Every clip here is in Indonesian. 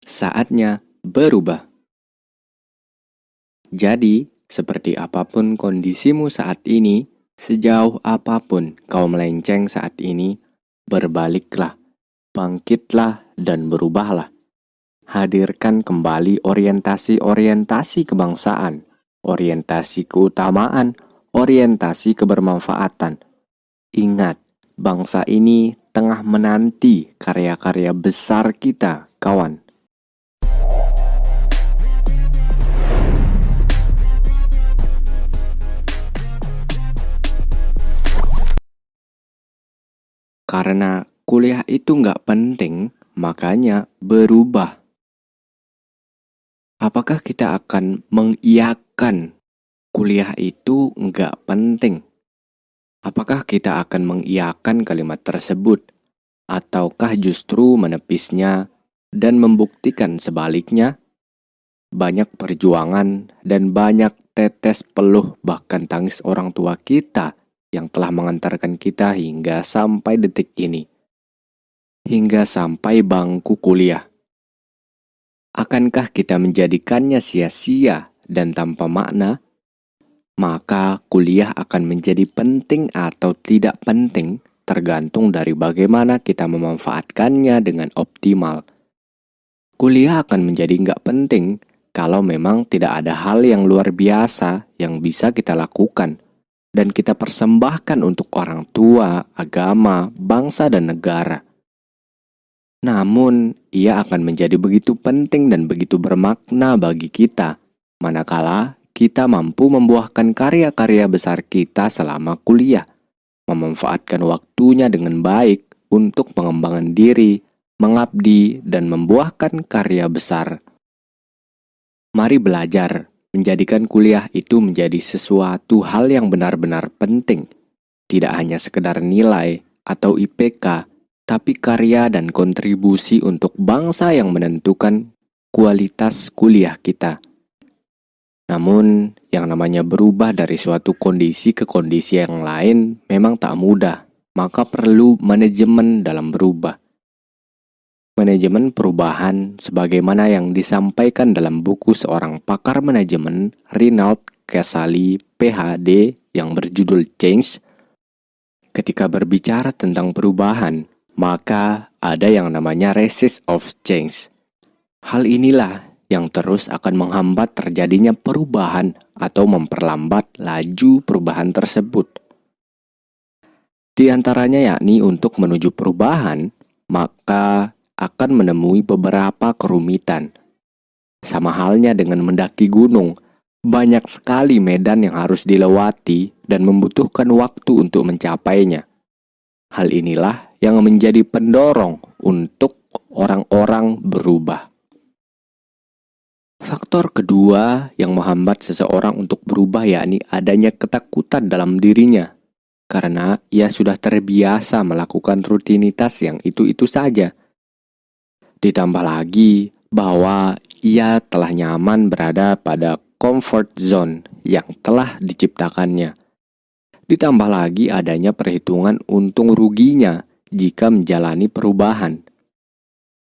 Saatnya berubah. Jadi, seperti apapun kondisimu saat ini, sejauh apapun kau melenceng saat ini, berbaliklah, bangkitlah, dan berubahlah. Hadirkan kembali orientasi-orientasi kebangsaan, orientasi keutamaan, orientasi kebermanfaatan. Ingat, bangsa ini tengah menanti karya-karya besar kita, kawan. Karena kuliah itu nggak penting, makanya berubah. Apakah kita akan mengiyakan kuliah itu nggak penting? Apakah kita akan mengiyakan kalimat tersebut? Ataukah justru menepisnya dan membuktikan sebaliknya? Banyak perjuangan dan banyak tetes peluh bahkan tangis orang tua kita yang telah mengantarkan kita hingga sampai detik ini. Hingga sampai bangku kuliah. Akankah kita menjadikannya sia-sia dan tanpa makna? Maka kuliah akan menjadi penting atau tidak penting tergantung dari bagaimana kita memanfaatkannya dengan optimal. Kuliah akan menjadi nggak penting kalau memang tidak ada hal yang luar biasa yang bisa kita lakukan dan kita persembahkan untuk orang tua, agama, bangsa, dan negara. Namun, ia akan menjadi begitu penting dan begitu bermakna bagi kita, manakala kita mampu membuahkan karya-karya besar kita selama kuliah, memanfaatkan waktunya dengan baik untuk pengembangan diri, mengabdi, dan membuahkan karya besar. Mari belajar, menjadikan kuliah itu menjadi sesuatu hal yang benar-benar penting, tidak hanya sekedar nilai atau IPK, tapi karya dan kontribusi untuk bangsa yang menentukan kualitas kuliah kita. Namun, yang namanya berubah dari suatu kondisi ke kondisi yang lain memang tak mudah, maka perlu manajemen dalam berubah. Manajemen perubahan sebagaimana yang disampaikan dalam buku seorang pakar manajemen Rinald Casali, PhD, yang berjudul Change. Ketika berbicara tentang perubahan, maka ada yang namanya resist of change. Hal inilah yang terus akan menghambat terjadinya perubahan atau memperlambat laju perubahan tersebut. Di antaranya yakni untuk menuju perubahan, maka akan menemui beberapa kerumitan. Sama halnya dengan mendaki gunung, banyak sekali medan yang harus dilewati dan membutuhkan waktu untuk mencapainya. Hal inilah yang menjadi pendorong untuk orang-orang berubah. Faktor kedua yang menghambat seseorang untuk berubah yakni adanya ketakutan dalam dirinya. Karena ia sudah terbiasa melakukan rutinitas yang itu-itu saja. Ditambah lagi bahwa ia telah nyaman berada pada comfort zone yang telah diciptakannya. Ditambah lagi adanya perhitungan untung ruginya jika menjalani perubahan.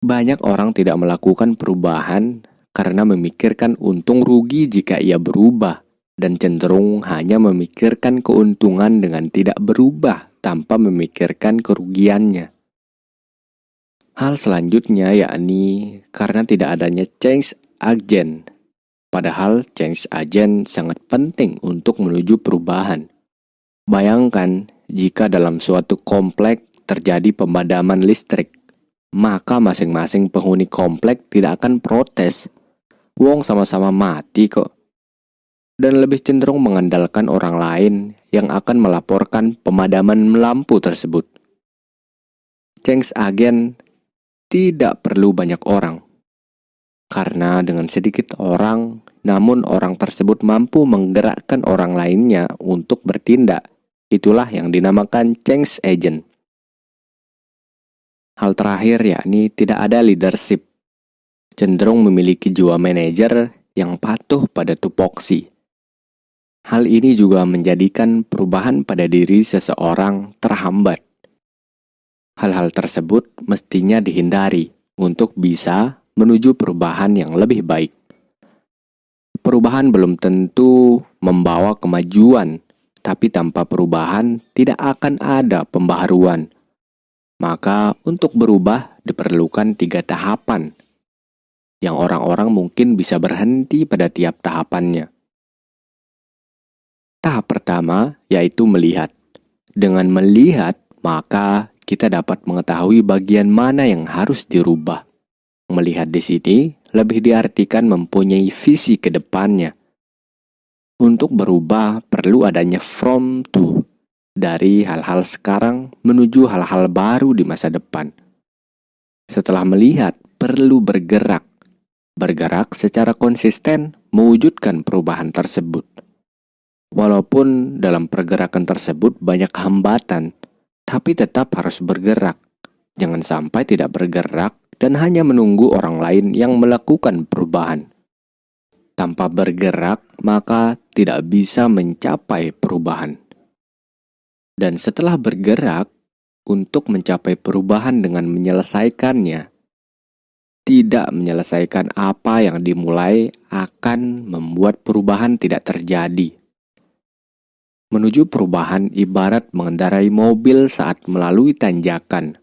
Banyak orang tidak melakukan perubahan karena memikirkan untung rugi jika ia berubah dan cenderung hanya memikirkan keuntungan dengan tidak berubah tanpa memikirkan kerugiannya. Hal selanjutnya yakni karena tidak adanya change agent. Padahal change agent sangat penting untuk menuju perubahan. Bayangkan jika dalam suatu komplek terjadi pemadaman listrik, maka masing-masing penghuni komplek tidak akan protes. Wong sama-sama mati kok. Dan lebih cenderung mengandalkan orang lain yang akan melaporkan pemadaman lampu tersebut. Change agent tidak perlu banyak orang. Karena dengan sedikit orang, namun orang tersebut mampu menggerakkan orang lainnya untuk bertindak. Itulah yang dinamakan change agent. Hal terakhir yakni tidak ada leadership. Cenderung memiliki jiwa manajer yang patuh pada tupoksi. Hal ini juga menjadikan perubahan pada diri seseorang terhambat. Hal-hal tersebut mestinya dihindari untuk bisa menuju perubahan yang lebih baik. Perubahan belum tentu membawa kemajuan, tapi tanpa perubahan tidak akan ada pembaharuan. Maka untuk berubah diperlukan 3 tahapan, yang orang-orang mungkin bisa berhenti pada tiap tahapannya. Tahap pertama yaitu melihat. Dengan melihat, maka kita dapat mengetahui bagian mana yang harus dirubah. Melihat di sini lebih diartikan mempunyai visi ke depannya. Untuk berubah perlu adanya from to, dari hal-hal sekarang menuju hal-hal baru di masa depan. Setelah melihat, perlu bergerak. Bergerak secara konsisten mewujudkan perubahan tersebut. Walaupun dalam pergerakan tersebut banyak hambatan, tapi tetap harus bergerak. Jangan sampai tidak bergerak dan hanya menunggu orang lain yang melakukan perubahan. Tanpa bergerak, maka tidak bisa mencapai perubahan. Dan setelah bergerak, untuk mencapai perubahan dengan menyelesaikannya, tidak menyelesaikan apa yang dimulai akan membuat perubahan tidak terjadi. Menuju perubahan ibarat mengendarai mobil saat melalui tanjakan.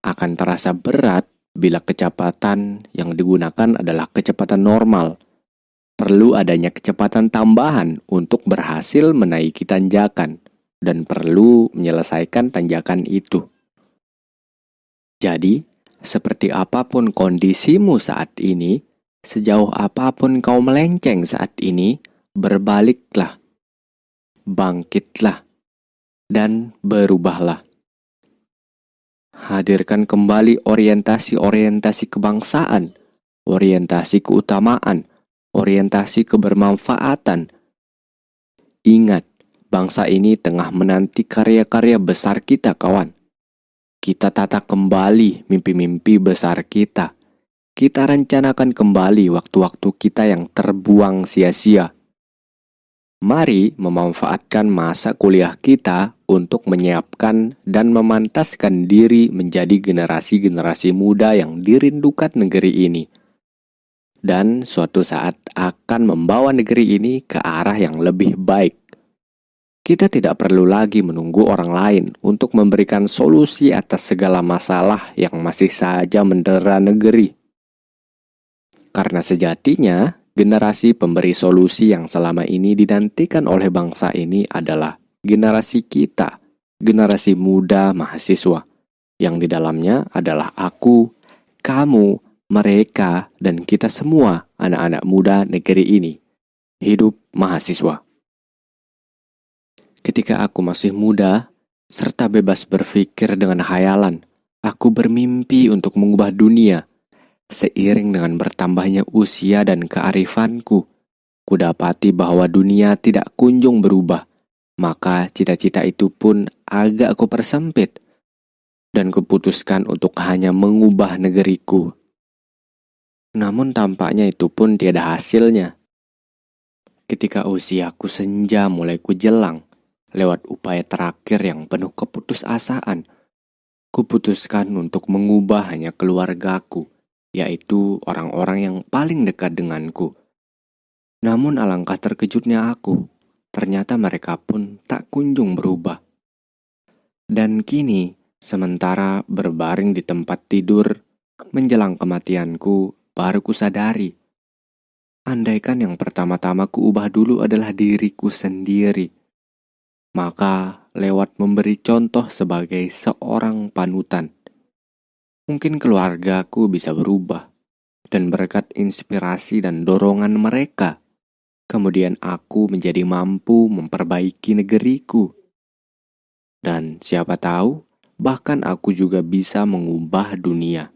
Akan terasa berat bila kecepatan yang digunakan adalah kecepatan normal. Perlu adanya kecepatan tambahan untuk berhasil menaiki tanjakan dan perlu menyelesaikan tanjakan itu. Jadi, seperti apapun kondisimu saat ini, sejauh apapun kau melenceng saat ini, berbaliklah. Bangkitlah, dan berubahlah. Hadirkan kembali orientasi-orientasi kebangsaan, orientasi keutamaan, orientasi kebermanfaatan. Ingat, bangsa ini tengah menanti karya-karya besar kita, kawan. Kita tata kembali mimpi-mimpi besar kita. Kita rencanakan kembali waktu-waktu kita yang terbuang sia-sia. Mari memanfaatkan masa kuliah kita untuk menyiapkan dan memantaskan diri menjadi generasi-generasi muda yang dirindukan negeri ini. Dan suatu saat akan membawa negeri ini ke arah yang lebih baik. Kita tidak perlu lagi menunggu orang lain untuk memberikan solusi atas segala masalah yang masih saja mendera negeri. Karena sejatinya, generasi pemberi solusi yang selama ini dinantikan oleh bangsa ini adalah generasi kita, generasi muda mahasiswa, yang di dalamnya adalah aku, kamu, mereka, dan kita semua anak-anak muda negeri ini. Hidup mahasiswa. Ketika aku masih muda, serta bebas berpikir dengan khayalan, aku bermimpi untuk mengubah dunia. Seiring dengan bertambahnya usia dan kearifanku, kudapati bahwa dunia tidak kunjung berubah. Maka cita-cita itu pun agak aku persempit, dan kuputuskan untuk hanya mengubah negeriku. Namun tampaknya itu pun tiada hasilnya. Ketika usiaku senja mulai kujelang, lewat upaya terakhir yang penuh keputusasaan, kuputuskan untuk mengubah hanya keluargaku, yaitu orang-orang yang paling dekat denganku. Namun alangkah terkejutnya aku, ternyata mereka pun tak kunjung berubah. Dan kini, sementara berbaring di tempat tidur, menjelang kematianku, baru kusadari. Andaikan yang pertama-tama kuubah dulu adalah diriku sendiri, maka lewat memberi contoh sebagai seorang panutan, mungkin keluargaku bisa berubah, dan berkat inspirasi dan dorongan mereka, kemudian aku menjadi mampu memperbaiki negeriku. Dan siapa tahu, bahkan aku juga bisa mengubah dunia.